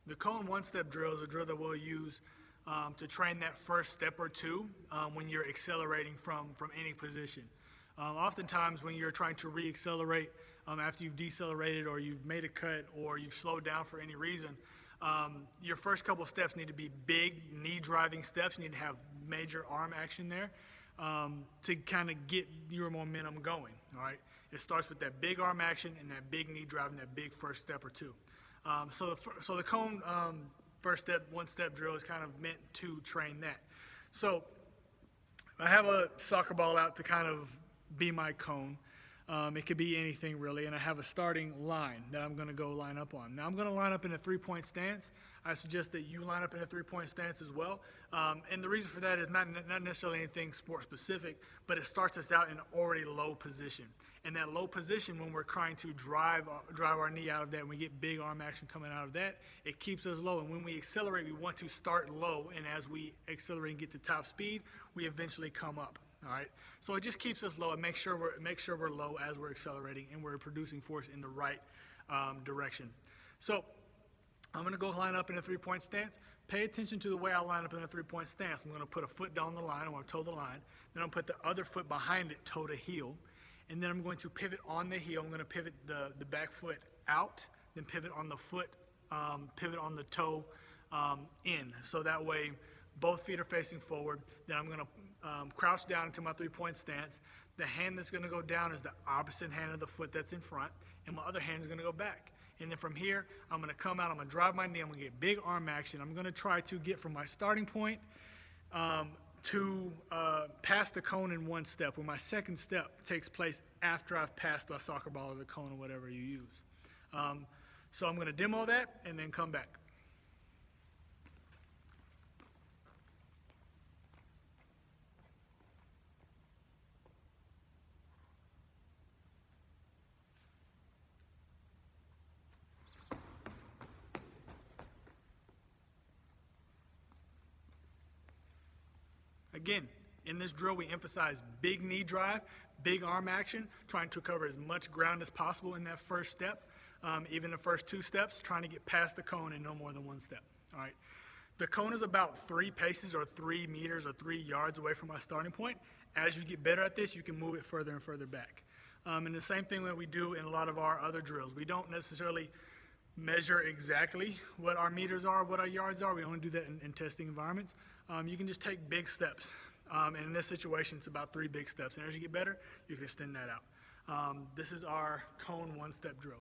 The cone one-step drill is a drill that we'll use to train that first step or two when you're accelerating from any position. Oftentimes when you're trying to re-accelerate after you've decelerated or you've made a cut or you've slowed down for any reason, your first couple steps need to be big knee driving steps. You need to have major arm action there to kind of get your momentum going, all right? It starts with that big arm action and that big knee driving, that big first step or two. So the cone first step, one-step drill is kind of meant to train that. So I have a soccer ball out to kind of be my cone. It could be anything really, and I have a starting line that I'm going to go line up on. Now I'm going to line up in a three-point stance. I suggest that you line up in a three-point stance as well. And the reason for that is not necessarily anything sport-specific, but it starts us out in an already low position. And that low position, when we're trying to drive our knee out of that, and we get big arm action coming out of that, it keeps us low. And when we accelerate, we want to start low, and as we accelerate and get to top speed, we eventually come up. All right, so it just keeps us low and make sure we're low as we're accelerating and we're producing force in the right direction. So I'm going to go line up in a three-point stance. Pay attention to the way I line up in a three-point stance. I'm going to put a foot down the line. I want to toe the line. Then I'm going to put the other foot behind it, toe to heel. And then I'm going to pivot on the heel. I'm going to pivot the back foot out, then pivot on the foot, pivot on the toe in. So that way both feet are facing forward. Then I'm going to crouch down into my three-point stance. The hand that's going to go down is the opposite hand of the foot that's in front, and my other hand is going to go back. And then from here, I'm going to come out, I'm going to drive my knee, I'm going to get big arm action. I'm going to try to get from my starting point to past the cone in one step, where my second step takes place after I've passed my soccer ball or the cone or whatever you use. So I'm going to demo that and then come back. Again, in this drill, we emphasize big knee drive, big arm action, trying to cover as much ground as possible in that first step, even the first two steps, trying to get past the cone in no more than one step. All right. The cone is about 3 paces or 3 meters or 3 yards away from my starting point. As you get better at this, you can move it further and further back. And the same thing that we do in a lot of our other drills. We don't necessarily measure exactly what our meters are, what our yards are. We only do that in testing environments. You can just take big steps. And in this situation, it's about 3 big steps. And as you get better, you can extend that out. This is our cone one-step drill.